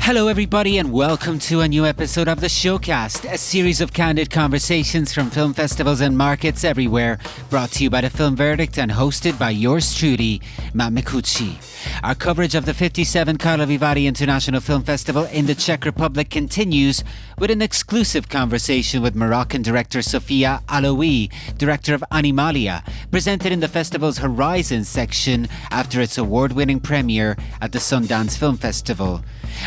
Hello everybody and welcome to a new episode of the Showcast, a series of candid conversations from film festivals and markets everywhere, brought to you by The Film Verdict and hosted by yours truly, Matt Micucci. Our coverage of the 57th Karlovy International Film Festival in the Czech Republic continues with an exclusive conversation with Moroccan director Sofia Alaoui, director of Animalia, presented in the festival's Horizons section after its award-winning premiere at the Sundance Film Festival.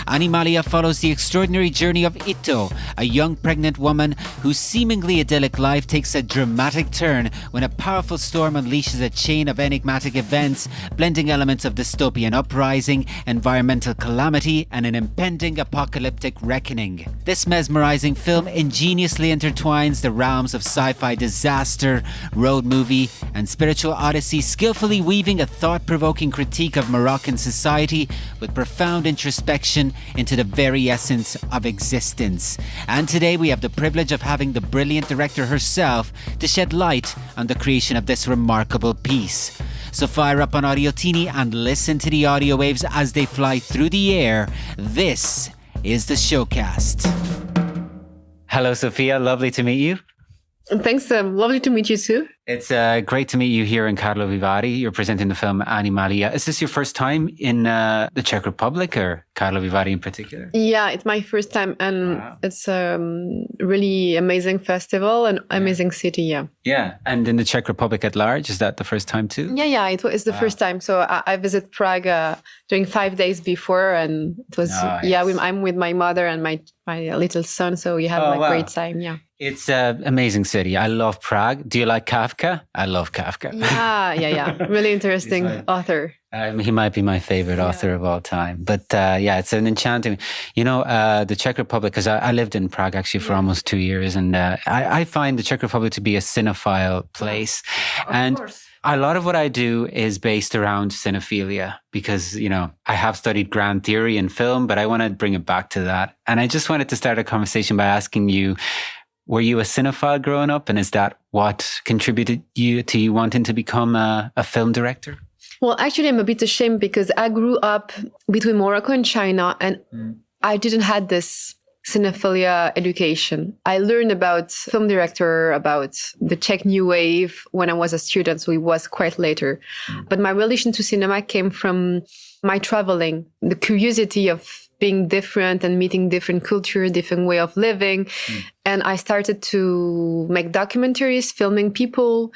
Animalia follows the extraordinary journey of Itto, a young pregnant woman whose seemingly idyllic life takes a dramatic turn when a powerful storm unleashes a chain of enigmatic events, blending elements of dystopian uprising, environmental calamity, and an impending apocalyptic reckoning. This mesmerizing film ingeniously intertwines the realms of sci-fi disaster, road movie, and spiritual odyssey, skillfully weaving a thought-provoking critique of Moroccan society with profound introspection into the very essence of existence. And today we have the privilege of having the brilliant director herself to shed light on the creation of this remarkable piece. So fire up on Audio Teeny and listen to the audio waves as they fly through the air. This is the Showcast. Hello, Sofia. Lovely to meet you. Thanks. Lovely to meet you too. It's great to meet you here in Karlovy. You're presenting the film Animalia. Is this your first time in the Czech Republic or Karlovy in particular? Yeah, it's my first time, and wow. It's a really amazing festival and amazing city. Yeah. Yeah, and in the Czech Republic at large, is that the first time too? Yeah, it's the first time. So I visited Prague during 5 days before, and it was I'm with my mother and my little son, so we had a great time. Yeah. It's an amazing city. I love Prague. Do you like Kafka? I love Kafka. Yeah. Really interesting author. He might be my favorite author of all time. But it's an enchanting, the Czech Republic, because I lived in Prague actually for almost 2 years. And I find the Czech Republic to be a cinephile place. Of course. A lot of what I do is based around cinephilia because, I have studied grand theory in film, but I want to bring it back to that. And I just wanted to start a conversation by asking you, were you a cinephile growing up? And is that what contributed to you wanting to become a film director? Well, actually, I'm a bit ashamed because I grew up between Morocco and China, and I didn't have this cinephilia education. I learned about film director, about the Czech New Wave when I was a student, so it was quite later. But my relation to cinema came from my traveling, the curiosity of being different and meeting different culture, different way of living. And I started to make documentaries, filming people.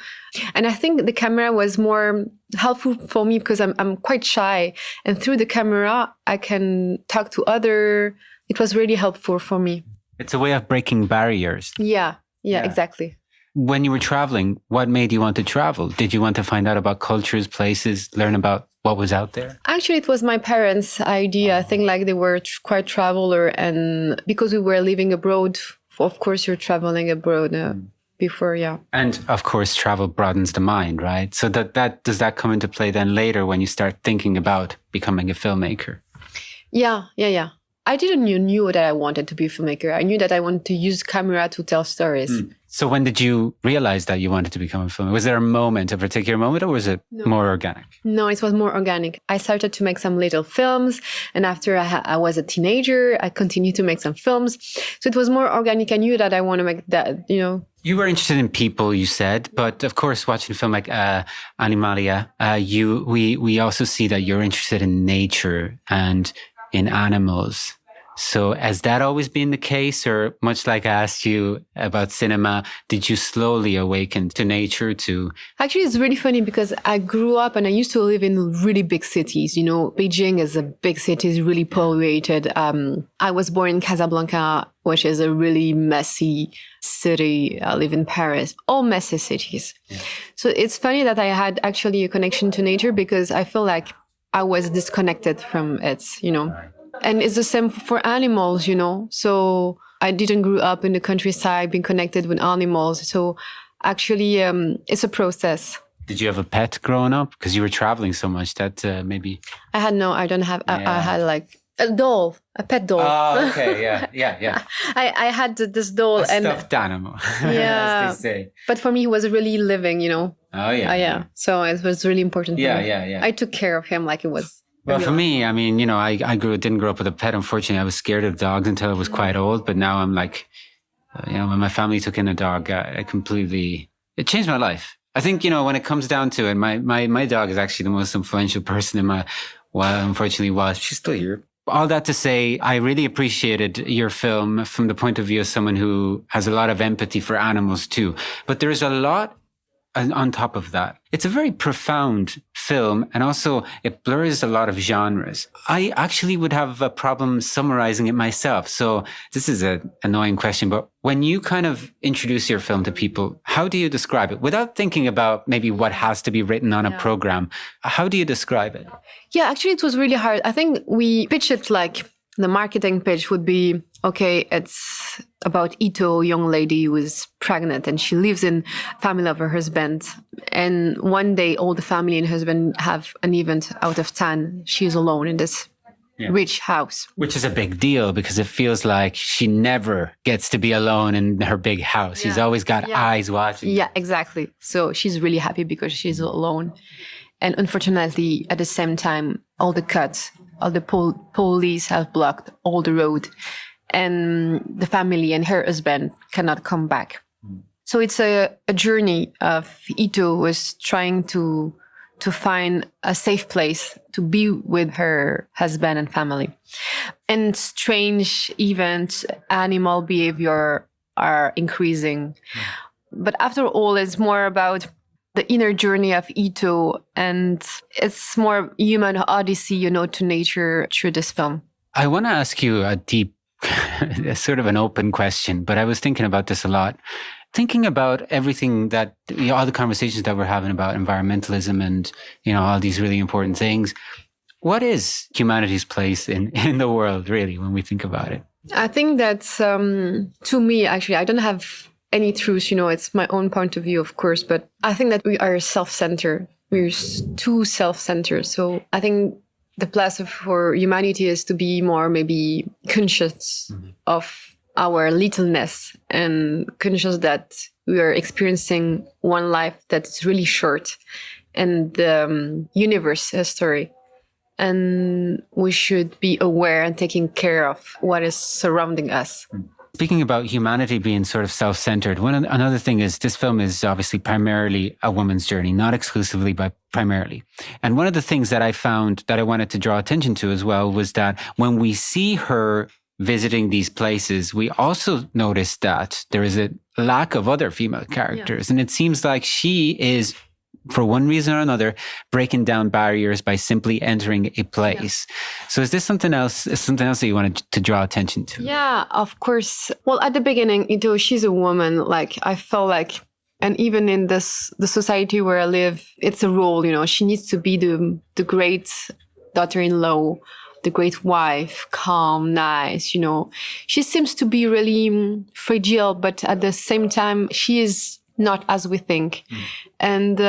And I think the camera was more helpful for me because I'm quite shy. And through the camera, I can talk to others. It was really helpful for me. It's a way of breaking barriers. Yeah, exactly. When you were traveling, what made you want to travel? Did you want to find out about cultures, places, learn about what was out there? Actually, it was my parents' idea. I think they were quite traveler, and because we were living abroad, of course, you're traveling abroad before, yeah. And of course, travel broadens the mind, right? So that does that come into play then later when you start thinking about becoming a filmmaker? Yeah. I didn't knew that I wanted to be a filmmaker. I knew that I wanted to use camera to tell stories. So when did you realize that you wanted to become a filmmaker? Was there a particular moment, or was it more organic? No, it was more organic. I started to make some little films, and after I was a teenager, I continued to make some films. So it was more organic. I knew that I want to make that, You were interested in people, you said, but of course, watching a film like Animalia, we also see that you're interested in nature and in animals. So has that always been the case, or much like I asked you about cinema, did you slowly awaken to nature too? Actually, it's really funny because I grew up and I used to live in really big cities. Beijing is a big city, is really polluted. I was born in Casablanca, which is a really messy city. I live in Paris, all messy cities. Yeah. So it's funny that I had actually a connection to nature because I feel like I was disconnected from it, Right. And it's the same for animals, So I didn't grow up in the countryside, being connected with animals. So actually, it's a process. Did you have a pet growing up? Because you were traveling so much that maybe... I don't have. I had a doll, a pet doll. Oh, okay, yeah. I had this doll. A stuffed animal, yeah. as they say. But for me, he was really living, Oh, yeah. So it was really important for me. Yeah. I took care of him like it was Well, for me, I mean, I didn't grow up with a pet. Unfortunately, I was scared of dogs until I was quite old. But now I'm like, when my family took in a dog, it changed my life. I think, when it comes down to it, my dog is actually the most influential person in my, while she's still here. All that to say, I really appreciated your film from the point of view of someone who has a lot of empathy for animals too. But there's a lot on top of that. It's a very profound film, and also it blurs a lot of genres. I actually would have a problem summarizing it myself. So this is an annoying question, but when you kind of introduce your film to people, how do you describe it? Without thinking about maybe what has to be written on a program, how do you describe it? Yeah, actually, it was really hard. I think we pitched it like the marketing pitch would be, okay, it's about Itto, a young lady who is pregnant and she lives in family of her husband. And one day, all the family and husband have an event out of town. She's alone in this rich house. Which is a big deal because it feels like she never gets to be alone in her big house. She's always got eyes watching. Yeah, exactly. So she's really happy because she's alone. And unfortunately, at the same time, all the cuts, all the police have blocked all the road, and the family and her husband cannot come back. So it's a journey of Itto, who is trying to find a safe place to be with her husband and family. And strange events, animal behavior are increasing. But after all, it's more about the inner journey of Itto, and it's more human odyssey, to nature through this film. I want to ask you a deep, sort of an open question, but I was thinking about this a lot. Thinking about everything that, all the conversations that we're having about environmentalism and, all these really important things. What is humanity's place in the world, really, when we think about it? I think that, to me, actually, I don't have any truth, it's my own point of view, of course, but I think that we are self-centered. We're too self-centered. So I think the place for humanity is to be more maybe conscious of our littleness and conscious that we are experiencing one life that is really short and the universe history. And we should be aware and taking care of what is surrounding us. Speaking about humanity being sort of self-centered, another thing is this film is obviously primarily a woman's journey, not exclusively, but primarily. And one of the things that I found that I wanted to draw attention to as well was that when we see her visiting these places, we also notice that there is a lack of other female characters. And it seems like she is, for one reason or another, breaking down barriers by simply entering a place. So is this something else that you wanted to draw attention to? Yeah, of course. Well, at the beginning, she's a woman. Like, I felt like, and even in the society where I live, it's a role, she needs to be the great daughter-in-law, the great wife, calm, nice, She seems to be really fragile, but at the same time, she is not as we think. And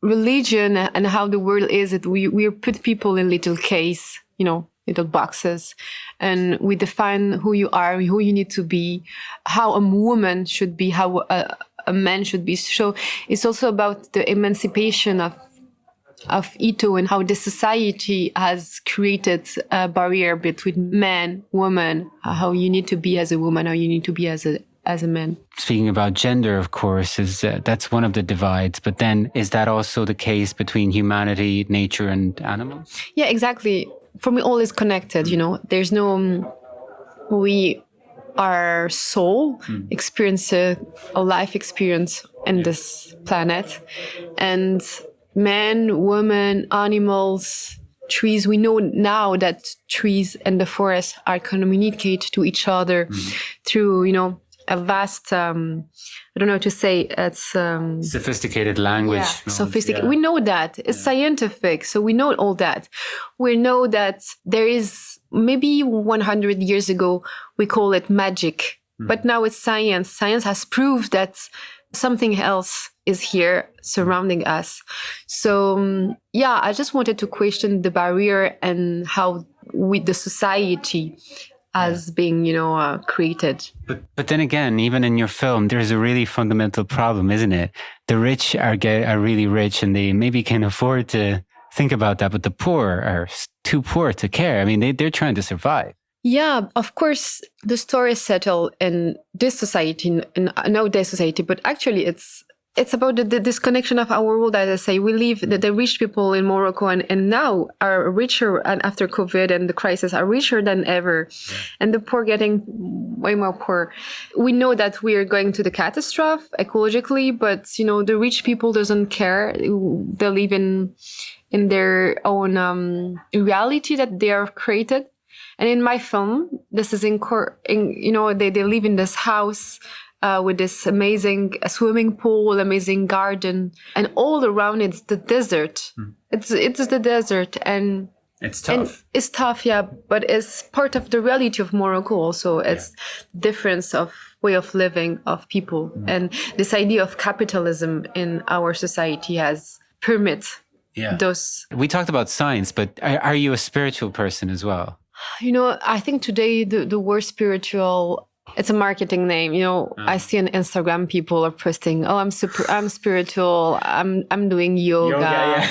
religion and how the world is, we put people in little case, little boxes, and we define who you are, who you need to be, how a woman should be, how a man should be. So it's also about the emancipation of Itto and how the society has created a barrier between man, woman, how you need to be as a woman, how you need to be as a man. Speaking about gender, of course, that's one of the divides. But then is that also the case between humanity, nature, and animals? Yeah, exactly. For me, all is connected, There's no... Our soul experience a life experience in this planet. And man, woman, animals, trees. We know now that trees and the forest are communicate to each other through, a vast, I don't know how to say, it's... sophisticated language. Yeah, sophisticated. Yeah. We know that. It's scientific, so we know all that. We know that there is, maybe 100 years ago, we call it magic. But now it's science. Science has proved that something else is here surrounding us. So, I just wanted to question the barrier and how the society as being, created. But then again, even in your film, there's a really fundamental problem, isn't it? The rich are really rich and they maybe can afford to think about that, but the poor are too poor to care. I mean, they're trying to survive. Yeah, of course, the story is settled in this society, in nowadays society, but actually it's about the disconnection of our world. As I say, we live, the rich people in Morocco and now are richer, and after COVID and the crisis are richer than ever. Yeah. And the poor getting way more poor. We know that we are going to the catastrophe ecologically, but the rich people doesn't care. They live in their own reality that they are created. And in my film, this is they live in this house with this amazing swimming pool, amazing garden, and all around it's the desert. It's the desert, and it's tough. And it's tough, yeah, but it's part of the reality of Morocco. Also, it's difference of way of living of people, and this idea of capitalism in our society has permit those. We talked about science, but are you a spiritual person as well? I think today the word spiritual, it's a marketing name. I see on Instagram people are posting, "Oh, I'm spiritual. I'm doing yoga."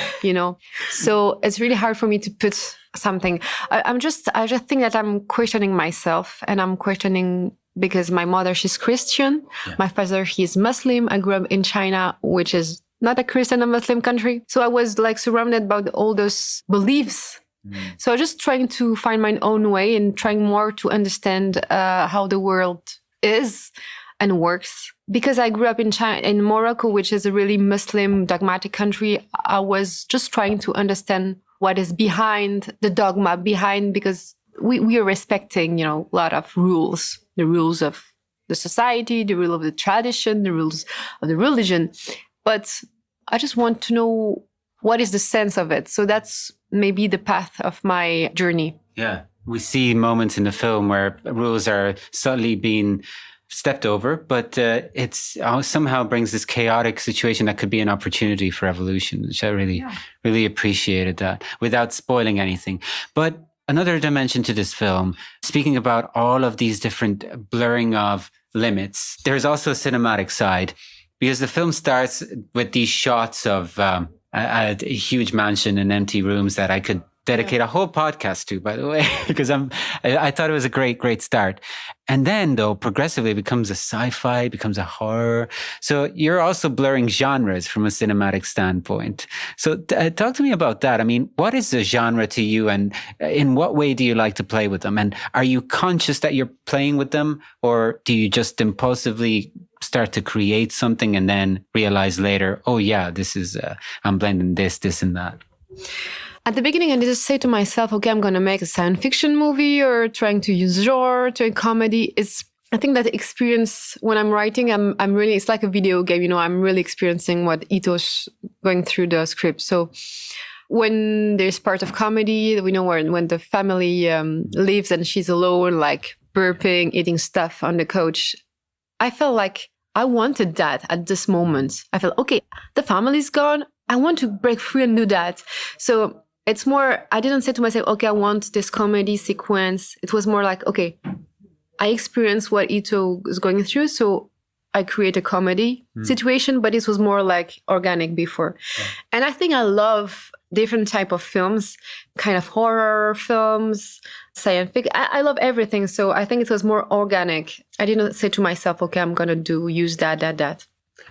So it's really hard for me to put something. I just think that I'm questioning myself, and I'm questioning because my mother, she's Christian. Yeah. My father, he's Muslim. I grew up in China, which is not a Christian and Muslim country. So I was surrounded by all those beliefs. So I'm just trying to find my own way and trying more to understand how the world is and works. Because I grew up in Morocco, which is a really Muslim dogmatic country, I was just trying to understand what is behind the dogma, because we are respecting, a lot of rules, the rules of the society, the rule of the tradition, the rules of the religion. But I just want to know what is the sense of it. So that's maybe the path of my journey. Yeah. We see moments in the film where rules are subtly being stepped over, but it somehow brings this chaotic situation that could be an opportunity for evolution, which I really appreciated that, without spoiling anything. But another dimension to this film, speaking about all of these different blurring of limits, there's also a cinematic side, because the film starts with these shots of a huge mansion and empty rooms that I could dedicate a whole podcast to, by the way, because I thought it was a great start. And then, though, progressively it becomes a sci-fi, becomes a horror. So you're also blurring genres from a cinematic standpoint. So talk to me about that. I mean, what is the genre to you, and in what way do you like to play with them? And are you conscious that you're playing with them, or do you just impulsively start to create something and then realize later, oh yeah, this is, I'm blending this and that? At the beginning, I just say to myself, okay, I'm going to make a science fiction movie or trying to use genre to a comedy. I think that experience when I'm writing, I'm really, it's like a video game, I'm really experiencing what Itto's going through the script. So when there's part of comedy, we know when the family lives and she's alone, like burping, eating stuff on the couch, I felt like I wanted that at this moment. I felt, okay, the family's gone. I want to break free and do that. So it's more, I didn't say to myself, okay, I want this comedy sequence. It was more like, okay, I experienced what Itto is going through. So I create a comedy situation, but it was more like organic before. Yeah. And I think I love different type of films, kind of horror films, science fiction. I love everything. So I think it was more organic. I didn't say to myself, okay, I'm going to use that.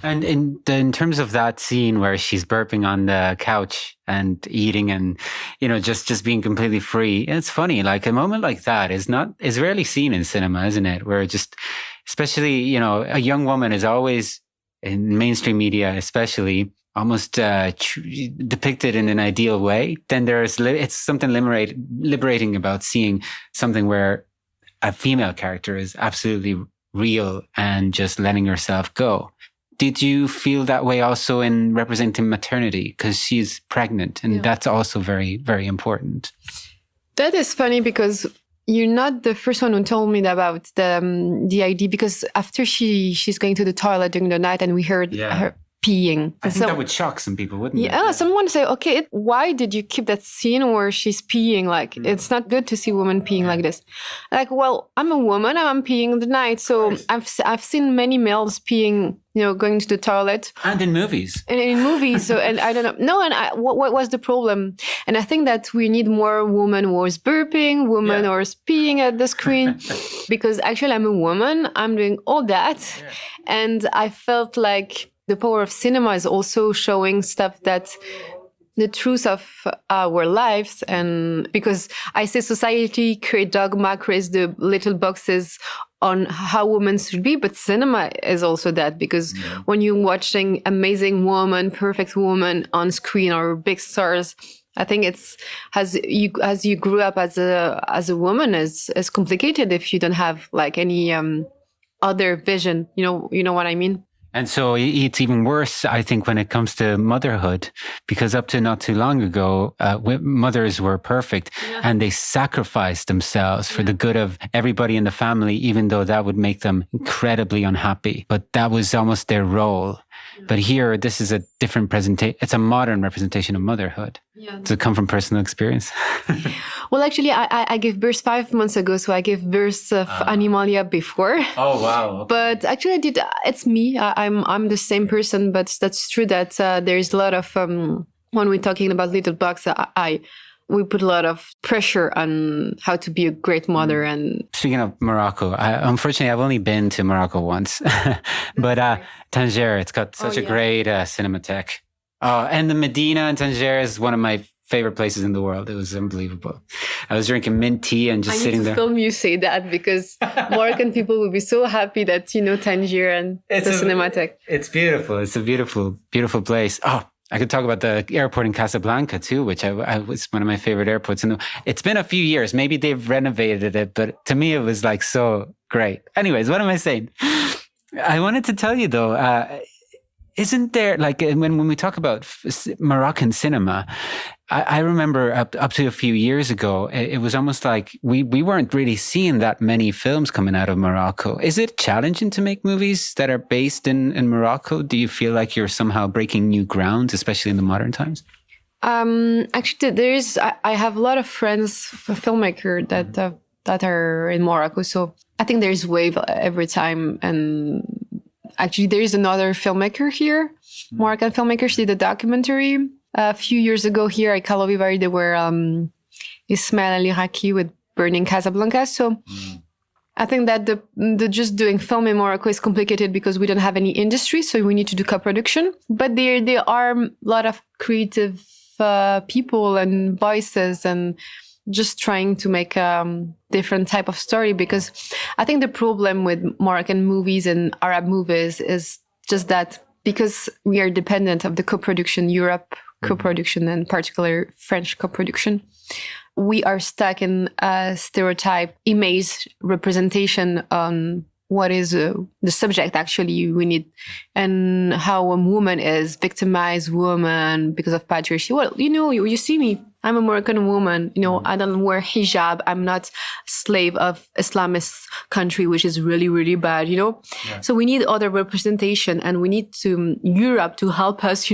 And in terms of that scene where she's burping on the couch and eating and, just being completely free, it's funny, like a moment like that is rarely seen in cinema, isn't it? Where just, especially, a young woman is always, in mainstream media especially, almost depicted in an ideal way. Then it's something liberating about seeing something where a female character is absolutely real and just letting herself go. Did you feel that way also in representing maternity? Because she's pregnant, and that's also very, very important. That is funny because you're not the first one who told me about the idea. Because after she's going to the toilet during the night, and we heard peeing. I think that would shock some people, wouldn't it? Yeah, someone say, okay, why did you keep that scene where she's peeing? Like, it's not good to see women peeing like this. Like, well, I'm a woman, I'm peeing in the night. So I've seen many males peeing, going to the toilet. And in movies. And in movies. So, and I don't know. No, and what was the problem? And I think that we need more women who is burping, women who is peeing at the screen. Because actually I'm a woman, I'm doing all that. Yeah. And I felt like the power of cinema is also showing stuff that the truth of our lives. And because I say society create dogma, creates the little boxes on how women should be, but cinema is also that, because when you're watching amazing woman, perfect woman on screen or big stars, I think it's as you grew up as a woman is complicated if you don't have like any other vision. You know what I mean? And so it's even worse, I think, when it comes to motherhood, because up to not too long ago, mothers were perfect and they sacrificed themselves for the good of everybody in the family, even though that would make them incredibly unhappy. But that was almost their role. But here, this is a different presentation. It's a modern representation of motherhood. Yeah. Does it come from personal experience? Well, actually, I gave birth 5 months ago, so I gave birth of Animalia before. Oh, wow. Okay. But actually, it's me. I'm the same person, but that's true that there's a lot of, when we're talking about little box, we put a lot of pressure on how to be a great mother. And speaking of Morocco, unfortunately, I've only been to Morocco once, but Tangier, it's got such a great cinematheque. And the Medina in Tangier is one of my favorite places in the world. It was unbelievable. I was drinking mint tea and just sitting there. I need to film you say that, because Moroccan people will be so happy that Tangier and the cinematheque. It's beautiful. It's a beautiful, beautiful place. Oh, I could talk about the airport in Casablanca too, which I was one of my favorite airports. And it's been a few years. Maybe they've renovated it, but to me, it was like so great. Anyways, what am I saying? I wanted to tell you though, isn't there, like, when we talk about Moroccan cinema, I remember up to a few years ago, it was almost like we weren't really seeing that many films coming out of Morocco. Is it challenging to make movies that are based in Morocco? Do you feel like you're somehow breaking new ground, especially in the modern times? Actually, I have a lot of friends, filmmakers that are in Morocco. So I think there's wave every time. And actually, there is another filmmaker here, Moroccan filmmaker. She did a documentary a few years ago here at Karlovy. There were Ismail al-Iraqi with Burning Casablanca. So I think that the just doing film in Morocco is complicated because we don't have any industry, so we need to do co-production. But there are a lot of creative people and voices, and just trying to make a different type of story. Because I think the problem with Moroccan movies and Arab movies is just that because we are dependent of the co-production, Europe co-production, and particular French co-production, we are stuck in a stereotype image representation on what is the subject actually we need, and how a woman is victimized woman because of patriarchy. Well, you see me, I'm a Moroccan woman, I don't wear hijab. I'm not slave of Islamist country, which is really, really bad, Yeah. So we need other representation, and we need Europe to help us,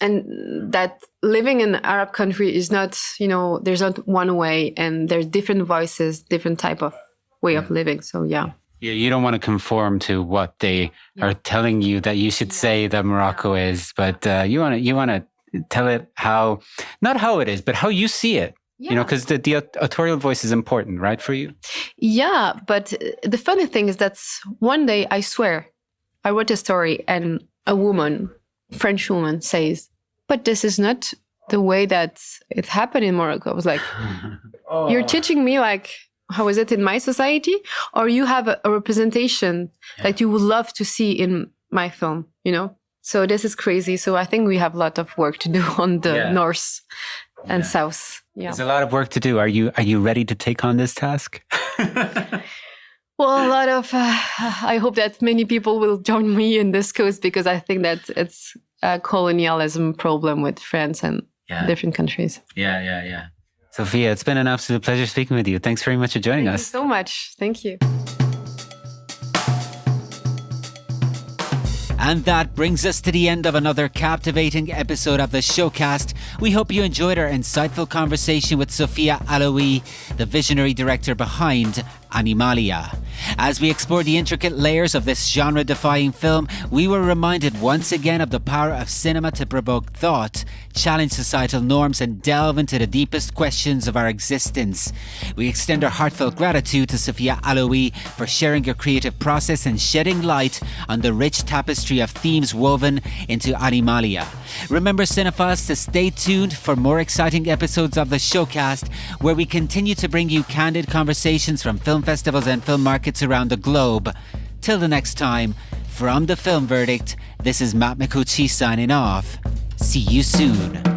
and that living in an Arab country is not, there's not one way, and there's different voices, different type of way of living. So, yeah. Yeah, you don't want to conform to what they are telling you that you should say that Morocco is, but you want to tell it not how it is, but how you see it. Yeah. Because the authorial voice is important, right, for you? Yeah, but the funny thing is that one day, I swear, I wrote a story and a woman, French woman, says, but this is not the way that it happened in Morocco. I was like, You're teaching me like, how is it in my society? Or you have a representation that you would love to see in my film, So this is crazy. So I think we have a lot of work to do on the north and south. Yeah. There's a lot of work to do. Are you ready to take on this task? Well, a lot of, I hope that many people will join me in this cause, because I think that it's a colonialism problem with France and different countries. Yeah. Sofia, it's been an absolute pleasure speaking with you. Thanks very much for joining us. Thank you so much. Thank you. And that brings us to the end of another captivating episode of the Showcast. We hope you enjoyed our insightful conversation with Sofia Alaoui, the visionary director behind Animalia. As we explore the intricate layers of this genre-defying film, we were reminded once again of the power of cinema to provoke thought, challenge societal norms, and delve into the deepest questions of our existence. We extend our heartfelt gratitude to Sofia Alaoui for sharing your creative process and shedding light on the rich tapestry of themes woven into Animalia. Remember, cinephiles, to stay tuned for more exciting episodes of the Showcast, where we continue to bring you candid conversations from film festivals and film markets around the globe. Till the next time, from The Film Verdict, this is Matt Micucci signing off. See you soon.